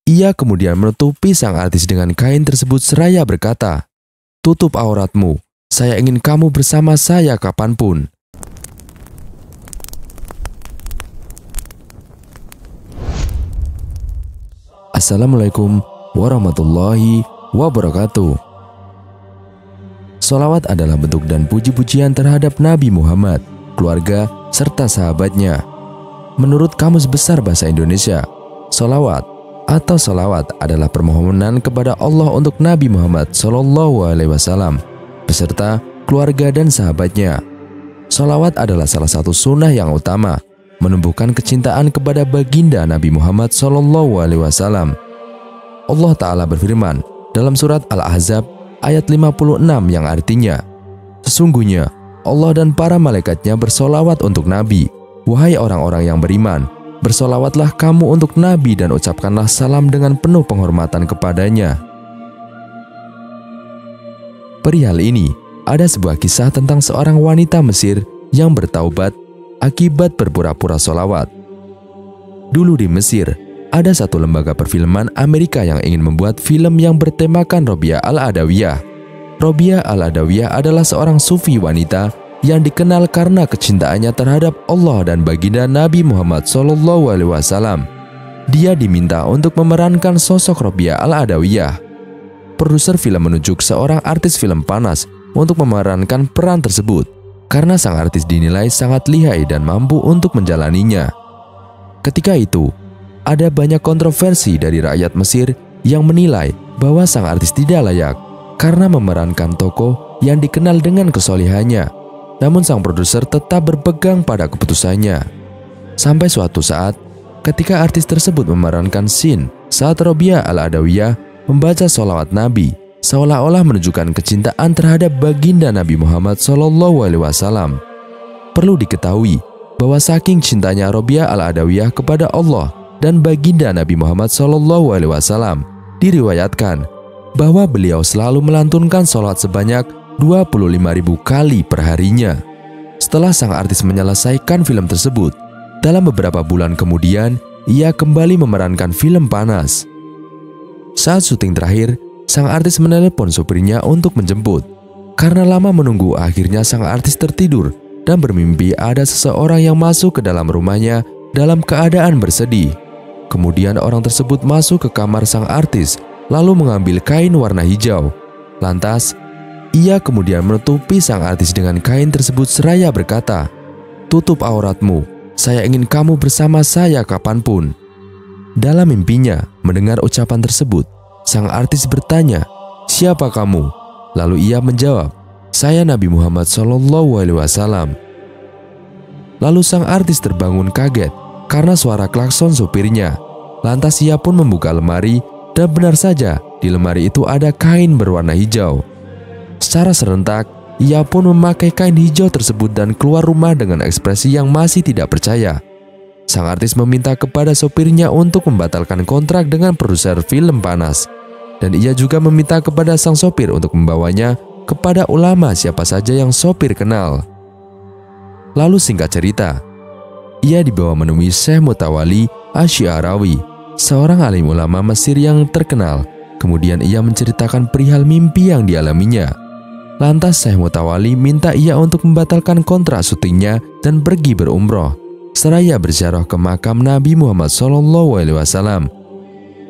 Ia kemudian menutupi sang artis dengan kain tersebut seraya berkata, "Tutup auratmu, saya ingin kamu bersama saya kapanpun." Assalamualaikum warahmatullahi wabarakatuh. Sholawat adalah bentuk dan puji-pujian terhadap Nabi Muhammad, keluarga, serta sahabatnya. Menurut Kamus Besar Bahasa Indonesia, sholawat atau sholawat adalah permohonan kepada Allah untuk Nabi Muhammad SAW beserta keluarga dan sahabatnya. Sholawat adalah salah satu sunnah yang utama, menumbuhkan kecintaan kepada baginda Nabi Muhammad SAW. Allah Ta'ala berfirman dalam surat Al-Ahzab ayat 56 yang artinya, "Sesungguhnya Allah dan para malaikatnya bersolawat untuk Nabi. Wahai orang-orang yang beriman, bersolawatlah kamu untuk Nabi dan ucapkanlah salam dengan penuh penghormatan kepadanya." Perihal ini, ada sebuah kisah tentang seorang wanita Mesir yang bertaubat akibat berpura-pura solawat. Dulu di Mesir, ada satu lembaga perfilman Amerika yang ingin membuat film yang bertemakan Robiah Al-Adawiyah. Robiah Al-Adawiyah adalah seorang sufi wanita yang dikenal karena kecintaannya terhadap Allah dan baginda Nabi Muhammad SAW. Dia diminta untuk memerankan sosok Robiah Al-Adawiyah. Produser film menunjuk seorang artis film panas untuk memerankan peran tersebut karena sang artis dinilai sangat lihai dan mampu untuk menjalaninya. Ketika itu, ada banyak kontroversi dari rakyat Mesir yang menilai bahwa sang artis tidak layak karena memerankan tokoh yang dikenal dengan kesolehannya. Namun sang produser tetap berpegang pada keputusannya. Sampai suatu saat, ketika artis tersebut memerankan scene saat Robiah Al-Adawiyah membaca sholawat Nabi, seolah-olah menunjukkan kecintaan terhadap baginda Nabi Muhammad SAW. Perlu diketahui bahwa saking cintanya Robiah Al-Adawiyah kepada Allah dan baginda Nabi Muhammad SAW, diriwayatkan bahwa beliau selalu melantunkan sholawat sebanyak 25.000 kali perharinya. Setelah sang artis menyelesaikan film tersebut, dalam beberapa bulan kemudian, ia kembali memerankan film panas. Saat syuting terakhir, sang artis menelepon supirnya untuk menjemput. Karena lama menunggu, akhirnya sang artis tertidur dan bermimpi ada seseorang yang masuk ke dalam rumahnya dalam keadaan bersedih. Kemudian orang tersebut masuk ke kamar sang artis, lalu mengambil kain warna hijau. Lantas, ia kemudian menutupi sang artis dengan kain tersebut seraya berkata, "Tutup auratmu, saya ingin kamu bersama saya kapanpun." Dalam mimpinya, mendengar ucapan tersebut, sang artis bertanya, "Siapa kamu?" Lalu ia menjawab, "Saya Nabi Muhammad SAW." Lalu sang artis terbangun kaget karena suara klakson supirnya. Lantas ia pun membuka lemari dan benar saja di lemari itu ada kain berwarna hijau. Secara serentak, ia pun memakai kain hijau tersebut dan keluar rumah dengan ekspresi yang masih tidak percaya. Sang artis meminta kepada sopirnya untuk membatalkan kontrak dengan produser film panas. Dan ia juga meminta kepada sang sopir untuk membawanya kepada ulama siapa saja yang sopir kenal. Lalu singkat cerita, ia dibawa menemui Syekh Mutawalli Asy-Sya'rawi, seorang alim ulama Mesir yang terkenal. Kemudian ia menceritakan perihal mimpi yang dialaminya. Lantas Syekh Mutawalli minta ia untuk membatalkan kontrak syutingnya dan pergi berumroh, seraya berziarah ke makam Nabi Muhammad SAW.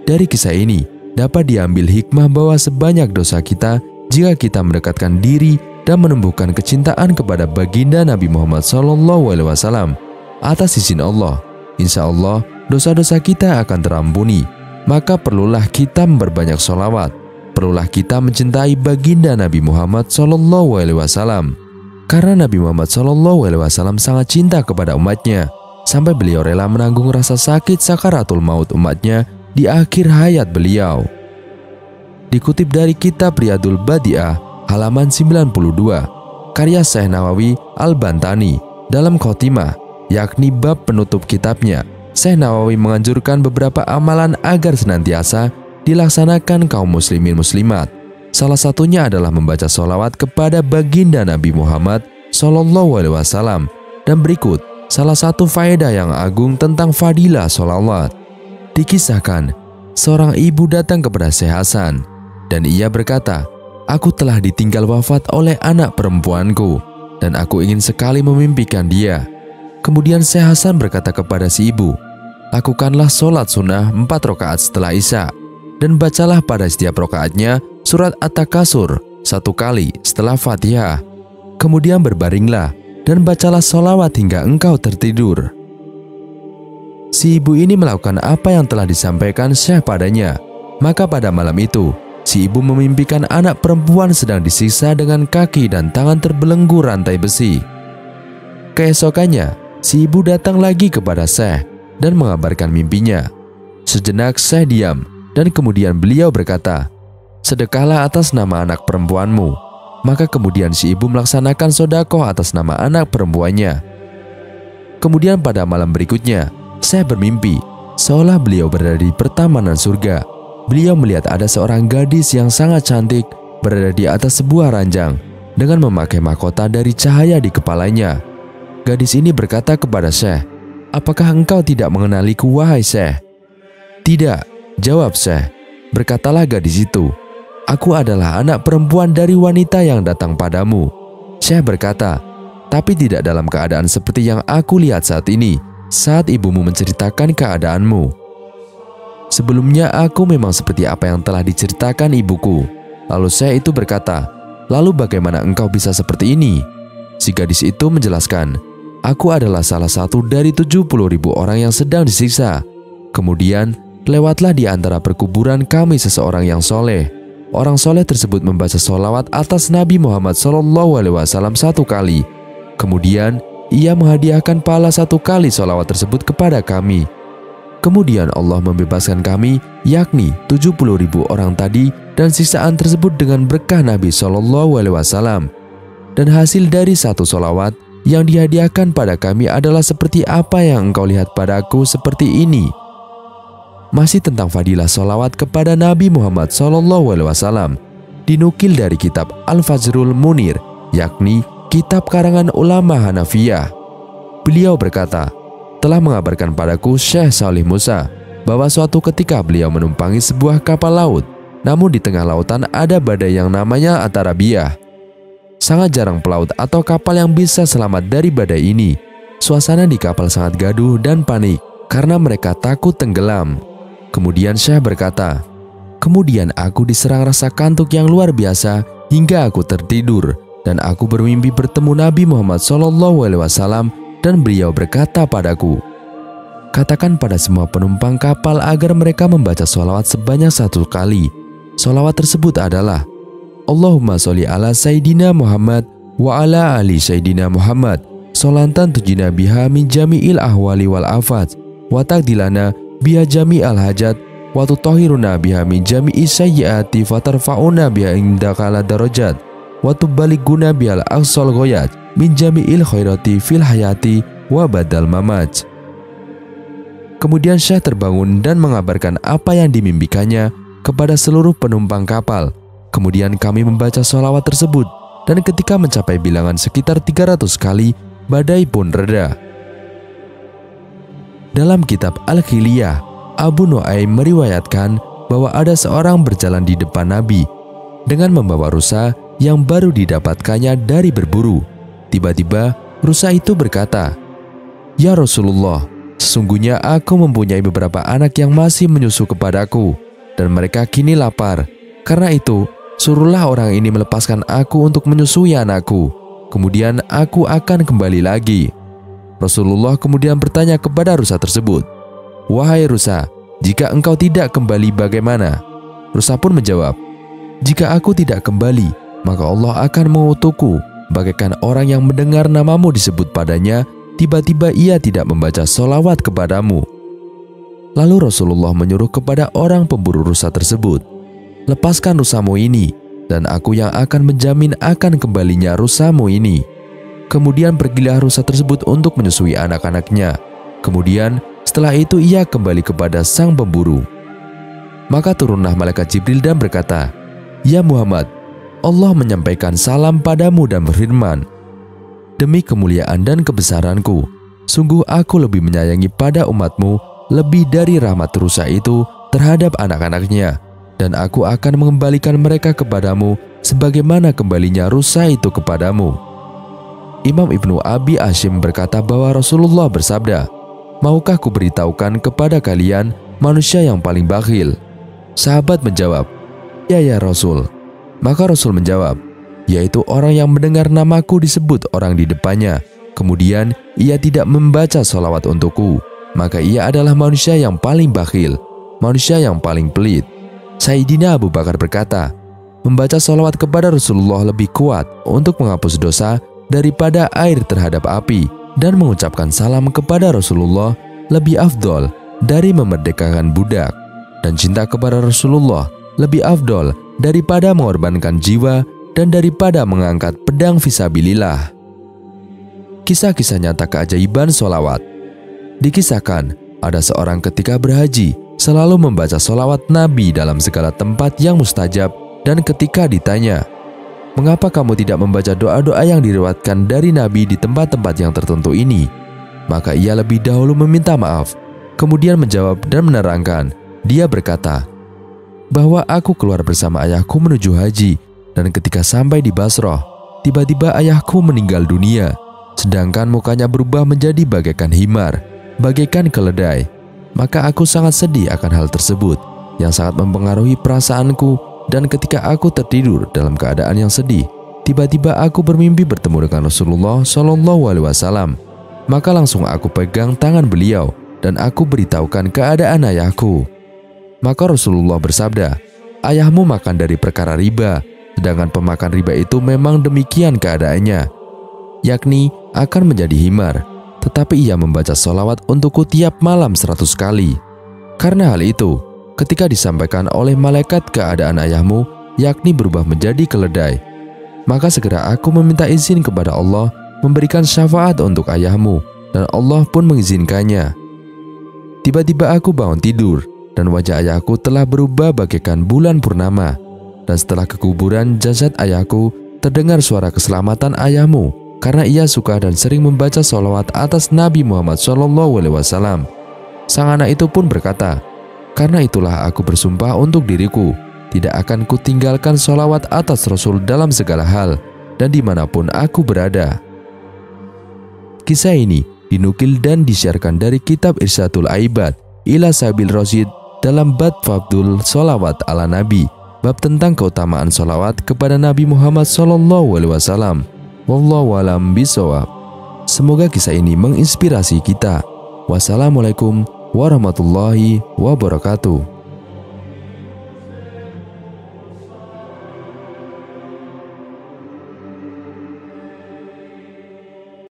Dari kisah ini dapat diambil hikmah bahwa sebanyak dosa kita, jika kita mendekatkan diri dan menumbuhkan kecintaan kepada baginda Nabi Muhammad SAW atas izin Allah, insya Allah dosa-dosa kita akan terampuni. Maka perlulah kita memperbanyak sholawat. Perlulah kita mencintai baginda Nabi Muhammad SAW. Karena Nabi Muhammad SAW sangat cinta kepada umatnya, sampai beliau rela menanggung rasa sakit sakaratul maut umatnya di akhir hayat beliau. Dikutip dari kitab Riyadul Badi'ah halaman 92, karya Syekh Nawawi Al-Bantani, dalam khotimah, yakni bab penutup kitabnya, Syekh Nawawi menganjurkan beberapa amalan agar senantiasa dilaksanakan kaum muslimin muslimat. Salah satunya adalah membaca sholawat kepada baginda Nabi Muhammad SAW. Dan berikut salah satu faedah yang agung tentang fadilah sholawat. Dikisahkan seorang ibu datang kepada Syekh Hasan dan ia berkata, "Aku telah ditinggal wafat oleh anak perempuanku dan aku ingin sekali memimpikan dia." Kemudian Syekh Hasan berkata kepada si ibu, "Lakukanlah sholat sunnah 4 rakaat setelah Isya dan bacalah pada setiap rakaatnya surat At-Takasur 1 kali setelah Fatihah. Kemudian berbaringlah dan bacalah sholawat hingga engkau tertidur." Si ibu ini melakukan apa yang telah disampaikan Syekh padanya. Maka pada malam itu, si ibu memimpikan anak perempuan sedang disiksa dengan kaki dan tangan terbelenggu rantai besi. Keesokannya, si ibu datang lagi kepada Syekh dan mengabarkan mimpinya. Sejenak Syekh diam dan kemudian beliau berkata, "Sedekahlah atas nama anak perempuanmu." Maka kemudian si ibu melaksanakan sedekah atas nama anak perempuannya. Kemudian pada malam berikutnya, Syekh bermimpi seolah beliau berada di pertamanan surga. Beliau melihat ada seorang gadis yang sangat cantik berada di atas sebuah ranjang dengan memakai mahkota dari cahaya di kepalanya. Gadis ini berkata kepada Syekh, "Apakah engkau tidak mengenaliku, wahai Syekh?" "Tidak," jawab Syekh. Berkatalah gadis itu, "Aku adalah anak perempuan dari wanita yang datang padamu." Syekh berkata, "Tapi tidak dalam keadaan seperti yang aku lihat saat ini, saat ibumu menceritakan keadaanmu. Sebelumnya aku memang seperti apa yang telah diceritakan ibuku." Lalu Syekh itu berkata, "Lalu bagaimana engkau bisa seperti ini?" Si gadis itu menjelaskan, "Aku adalah salah satu dari 70.000 orang yang sedang disiksa. Kemudian lewatlah di antara perkuburan kami seseorang yang soleh. Orang soleh tersebut membaca sholawat atas Nabi Muhammad SAW 1 kali. Kemudian ia menghadiahkan pahala 1 kali sholawat tersebut kepada kami. Kemudian Allah membebaskan kami, yakni 70.000 orang tadi dan siksaan tersebut dengan berkah Nabi SAW. Dan hasil dari 1 sholawat yang dihadiahkan pada kami adalah seperti apa yang engkau lihat padaku seperti ini." Masih tentang fadilah sholawat kepada Nabi Muhammad SAW, dinukil dari kitab Al-Fajrul Munir, yakni kitab karangan ulama Hanafiyah. Beliau berkata, telah mengabarkan padaku Syekh Salih Musa bahwa suatu ketika beliau menumpangi sebuah kapal laut, namun di tengah lautan ada badai yang namanya Atarabiyah. Sangat jarang pelaut atau kapal yang bisa selamat dari badai ini. Suasana di kapal sangat gaduh dan panik karena mereka takut tenggelam. Kemudian Syekh berkata, "Kemudian aku diserang rasa kantuk yang luar biasa hingga aku tertidur dan aku bermimpi bertemu Nabi Muhammad SAW dan beliau berkata padaku, 'Katakan pada semua penumpang kapal agar mereka membaca sholawat sebanyak 1 kali. Sholawat tersebut adalah Allahumma sholli ala Sayyidina Muhammad wa ala ali Sayyidina Muhammad sholatan tujina biha min jami'il ahwali wal afat wa taqdilana biha jami'al hajat wa tutahhiruna biha min jami'i sayyiati fatarfa'una biha indakala darajat wa tubaliguna bihal aqsal ghayat min jami'il khairati fil hayati wa badal mamat." Kemudian Syekh terbangun dan mengabarkan apa yang dimimpikannya kepada seluruh penumpang kapal. Kemudian kami membaca sholawat tersebut dan ketika mencapai bilangan sekitar 300 kali, badai pun reda. Dalam kitab Al-Khiliyah, Abu Nuaim meriwayatkan bahwa ada seorang berjalan di depan Nabi dengan membawa rusa yang baru didapatkannya dari berburu. Tiba-tiba rusa itu berkata, "Ya Rasulullah, sesungguhnya aku mempunyai beberapa anak yang masih menyusu kepadaku dan mereka kini lapar. Karena itu, suruhlah orang ini melepaskan aku untuk menyusui anakku. Kemudian aku akan kembali lagi." Rasulullah kemudian bertanya kepada rusa tersebut, "Wahai rusa, jika engkau tidak kembali bagaimana?" Rusa pun menjawab, "Jika aku tidak kembali, maka Allah akan mengutukku bagaikan orang yang mendengar namamu disebut padanya, tiba-tiba ia tidak membaca sholawat kepadamu." Lalu Rasulullah menyuruh kepada orang pemburu rusa tersebut, "Lepaskan rusamu ini, dan aku yang akan menjamin akan kembalinya rusamu ini." Kemudian pergilah rusa tersebut untuk menyusui anak-anaknya. Kemudian setelah itu ia kembali kepada sang pemburu. Maka turunlah malaikat Jibril dan berkata, "Ya Muhammad, Allah menyampaikan salam padamu dan berfirman, 'Demi kemuliaan dan kebesaranku, sungguh aku lebih menyayangi pada umatmu lebih dari rahmat rusa itu terhadap anak-anaknya, dan aku akan mengembalikan mereka kepadamu sebagaimana kembalinya rusa itu kepadamu. Imam Ibnu Abi Hashim berkata bahwa Rasulullah bersabda, "Maukah kuberitahukan kepada kalian manusia yang paling bakhil?" Sahabat menjawab, "Ya, ya Rasul." Maka Rasul menjawab, "Yaitu orang yang mendengar namaku disebut orang di depannya, kemudian ia tidak membaca sholawat untukku, maka ia adalah manusia yang paling bakhil, manusia yang paling pelit." Sayyidina Abu Bakar berkata, "Membaca sholawat kepada Rasulullah lebih kuat untuk menghapus dosa daripada air terhadap api, dan mengucapkan salam kepada Rasulullah lebih afdol dari memerdekakan budak, dan cinta kepada Rasulullah lebih afdol daripada mengorbankan jiwa dan daripada mengangkat pedang fisabilillah." Kisah-kisah nyata keajaiban sholawat. Dikisahkan, ada seorang ketika berhaji selalu membaca sholawat Nabi dalam segala tempat yang mustajab, dan ketika ditanya, "Mengapa kamu tidak membaca doa-doa yang diriwayatkan dari Nabi di tempat-tempat yang tertentu ini?" Maka ia lebih dahulu meminta maaf, kemudian menjawab dan menerangkan. Dia berkata bahwa aku keluar bersama ayahku menuju haji, dan ketika sampai di Basrah, tiba-tiba ayahku meninggal dunia, sedangkan mukanya berubah menjadi bagaikan himar, bagaikan keledai. Maka aku sangat sedih akan hal tersebut yang sangat mempengaruhi perasaanku, dan ketika aku tertidur dalam keadaan yang sedih, tiba-tiba aku bermimpi bertemu dengan Rasulullah Shallallahu Alaihi Wasallam. Maka langsung aku pegang tangan beliau dan aku beritahukan keadaan ayahku. Maka Rasulullah bersabda, "Ayahmu makan dari perkara riba, sedangkan pemakan riba itu memang demikian keadaannya, yakni akan menjadi himar. Tetapi ia membaca sholawat untukku tiap malam 100 kali. Karena hal itu, ketika disampaikan oleh malaikat keadaan ayahmu, yakni berubah menjadi keledai, maka segera aku meminta izin kepada Allah memberikan syafaat untuk ayahmu, dan Allah pun mengizinkannya. Tiba-tiba aku bangun tidur, dan wajah ayahku telah berubah bagaikan bulan purnama. Dan setelah kekuburan jasad ayahku, terdengar suara keselamatan ayahmu, karena ia suka dan sering membaca sholawat atas Nabi Muhammad SAW. Sang anak itu pun berkata, "Karena itulah aku bersumpah untuk diriku, tidak akan kutinggalkan sholawat atas Rasul dalam segala hal, dan dimanapun aku berada." Kisah ini dinukil dan disiarkan dari kitab Irsyadul Aibad ila Sabil Rasyid dalam bab Fadlul Sholawat ala Nabi, bab tentang keutamaan sholawat kepada Nabi Muhammad SAW. Wallahu a'lam bishawab. Semoga kisah ini menginspirasi kita. Wassalamualaikum warahmatullahi wabarakatuh.